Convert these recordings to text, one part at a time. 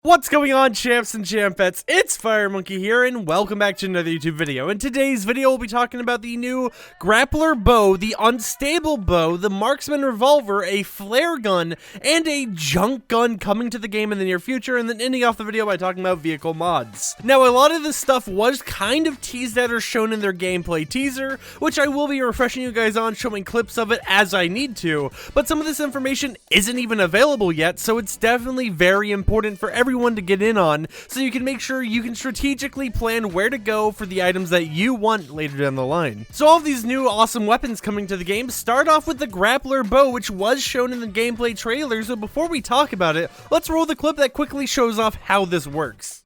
What's going on, champs and champettes? It's FireMonkey here, and welcome back to another YouTube video. In today's video, we'll be talking about the new Grappler Bow, the Unstable Bow, the Marksman Revolver, a flare gun, and a junk gun coming to the game in the near future, and then ending off the video by talking about vehicle mods. Now, a lot of this stuff was kind of teased at or shown in their gameplay teaser, which I will be refreshing you guys on, showing clips of it as I need to, but some of this information isn't even available yet, so it's definitely very important for everyone to get in on, so you can make sure you can strategically plan where to go for the items that you want later down the line. So all of these new awesome weapons coming to the game start off with the Grappler Bow, which was shown in the gameplay trailer, so before we talk about it, let's roll the clip that quickly shows off how this works.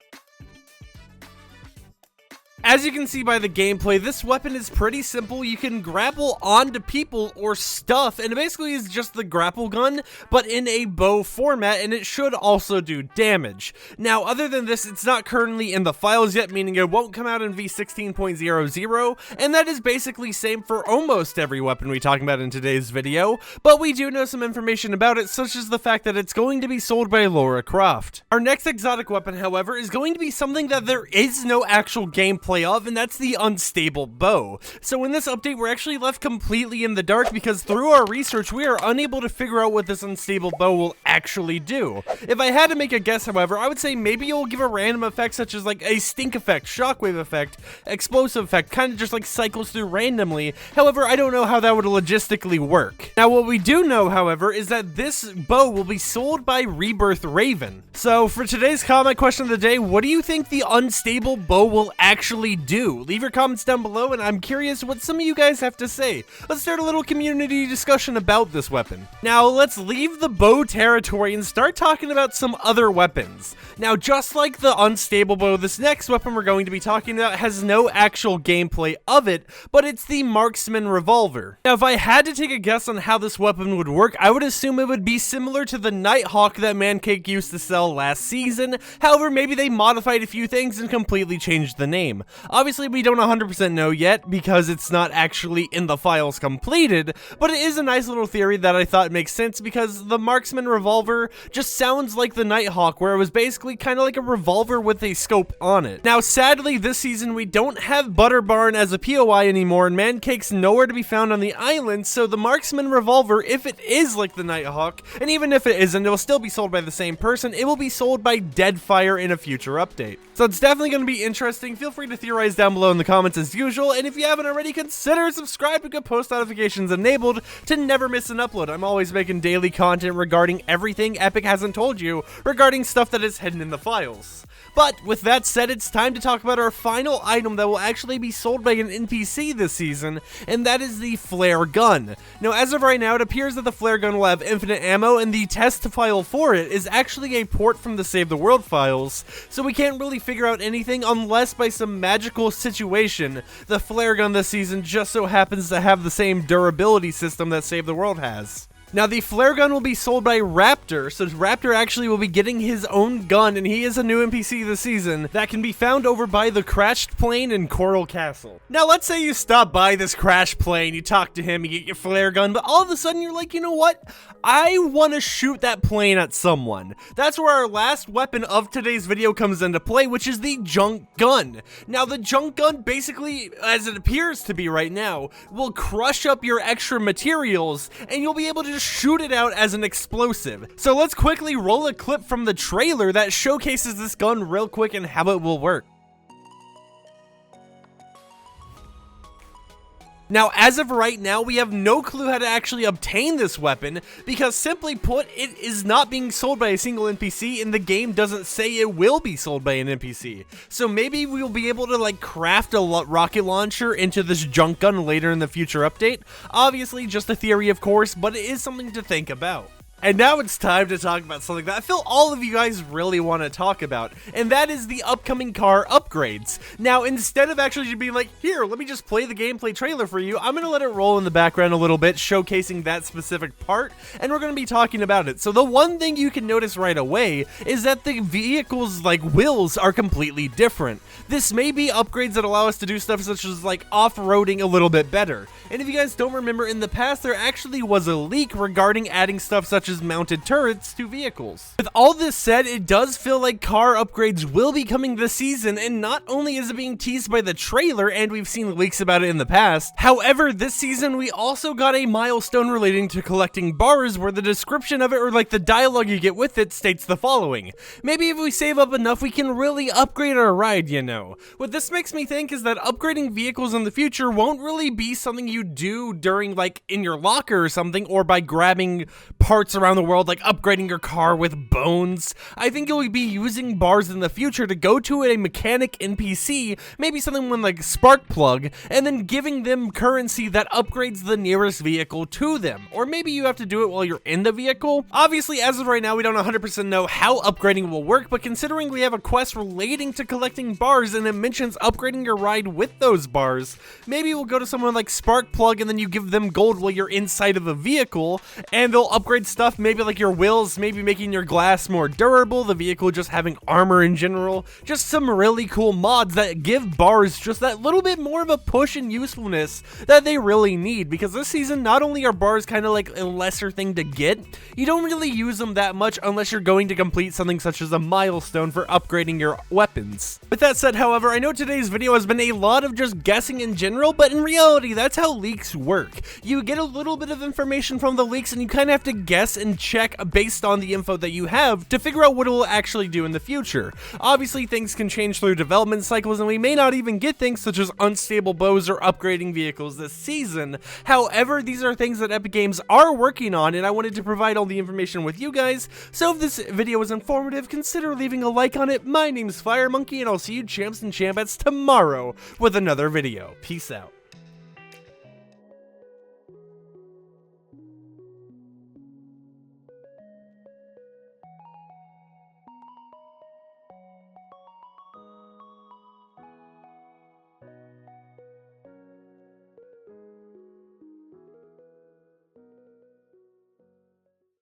As you can see by the gameplay, this weapon is pretty simple. You can grapple onto people or stuff, and it basically is just the grapple gun, but in a bow format, and it should also do damage. Now, other than this, it's not currently in the files yet, meaning it won't come out in v16.00, and that is basically same for almost every weapon we talk about in today's video, but we do know some information about it, such as the fact that it's going to be sold by Lara Croft. Our next exotic weapon, however, is going to be something that there is no actual gameplay of, and that's the Unstable Bow. So in this update, we're actually left completely in the dark because through our research, we are unable to figure out what this Unstable Bow will actually do. If I had to make a guess, however, I would say maybe it will give a random effect such as like a stink effect, shockwave effect, explosive effect, kind of just like cycles through randomly. However, I don't know how that would logistically work. Now, what we do know, however, is that this bow will be sold by Rebirth Raven. So for today's comment question of the day, what do you think the Unstable Bow will actually do? Leave your comments down below, and I'm curious what some of you guys have to say. Let's start a little community discussion about this weapon. Now, let's leave the bow territory and start talking about some other weapons. Now, just like the Unstable Bow, this next weapon we're going to be talking about has no actual gameplay of it, but it's the Marksman Revolver. Now, if I had to take a guess on how this weapon would work, I would assume it would be similar to the Nighthawk that Mancake used to sell last season. However, maybe they modified a few things and completely changed the name. Obviously, we don't 100% know yet because it's not actually in the files completed, but it is a nice little theory that I thought makes sense because the Marksman Revolver just sounds like the Nighthawk, where it was basically kind of like a revolver with a scope on it. Now, sadly, this season we don't have Butterbarn as a POI anymore, and Mancake's nowhere to be found on the island, so the Marksman Revolver, if it is like the Nighthawk, and even if it isn't, it will still be sold by the same person. It will be sold by Deadfire in a future update. So it's definitely going to be interesting. Feel free to theorize down below in the comments as usual, and if you haven't already, consider subscribing with post notifications enabled to never miss an upload. I'm always making daily content regarding everything Epic hasn't told you regarding stuff that is hidden in the files. But with that said, it's time to talk about our final item that will actually be sold by an NPC this season, and that is the flare gun. Now, as of right now, it appears that the flare gun will have infinite ammo, and the test file for it is actually a port from the Save the World files, so we can't really figure out anything unless by some magical situation the flare gun this season just so happens to have the same durability system that Save the World has. Now, the flare gun will be sold by Raptor, so Raptor actually will be getting his own gun, and he is a new NPC this season that can be found over by the crashed plane in Coral Castle. Now, let's say you stop by this crashed plane, you talk to him, you get your flare gun, but all of a sudden you're like, you know what? I want to shoot that plane at someone. That's where our last weapon of today's video comes into play, which is the junk gun. Now, the junk gun, basically, as it appears to be right now, will crush up your extra materials, and you'll be able to just shoot it out as an explosive. So let's quickly roll a clip from the trailer that showcases this gun real quick and how it will work. Now, as of right now, we have no clue how to actually obtain this weapon because, simply put, it is not being sold by a single NPC, and the game doesn't say it will be sold by an NPC. So maybe we'll be able to, like, craft a rocket launcher into this junk gun later in the future update. Obviously, just a theory, of course, but it is something to think about. And now it's time to talk about something that I feel all of you guys really want to talk about, and that is the upcoming car upgrades. Now, instead of actually just being like, here, let me just play the gameplay trailer for you, I'm going to let it roll in the background a little bit, showcasing that specific part, and we're going to be talking about it. So the one thing you can notice right away is that the vehicle's, like, wheels are completely different. This may be upgrades that allow us to do stuff such as, like, off-roading a little bit better. And if you guys don't remember, in the past, there actually was a leak regarding adding stuff such such as mounted turrets to vehicles. With all this said, it does feel like car upgrades will be coming this season, and not only is it being teased by the trailer, and we've seen leaks about it in the past, however, this season we also got a milestone relating to collecting bars where the description of it, or like the dialogue you get with it, states the following: maybe if we save up enough we can really upgrade our ride, you know. What this makes me think is that upgrading vehicles in the future won't really be something you do during like in your locker or something, or by grabbing parts around the world like upgrading your car with bones. I think you'll be using bars in the future to go to a mechanic NPC, maybe something like Sparkplug, and then giving them currency that upgrades the nearest vehicle to them. Or maybe you have to do it while you're in the vehicle. Obviously, as of right now, we don't 100% know how upgrading will work, but considering we have a quest relating to collecting bars and it mentions upgrading your ride with those bars, maybe we'll go to someone like Sparkplug and then you give them gold while you're inside of the vehicle, and they'll upgrade stuff, maybe like your wheels, maybe making your glass more durable, the vehicle just having armor in general, just some really cool mods that give bars just that little bit more of a push and usefulness that they really need, because this season not only are bars kind of like a lesser thing to get, you don't really use them that much unless you're going to complete something such as a milestone for upgrading your weapons. With that said, however, I know today's video has been a lot of just guessing in general, but in reality that's how leaks work. You get a little bit of information from the leaks and you kind of have to guess and check based on the info that you have to figure out what it will actually do in the future. Obviously things can change through development cycles and we may not even get things such as unstable bows or upgrading vehicles this season. However, these are things that Epic Games are working on, and I wanted to provide all the information with you guys, so if this video was informative, consider leaving a like on it. My name's FireMonkey, and I'll see you champs and chambettes tomorrow with another video. Peace out.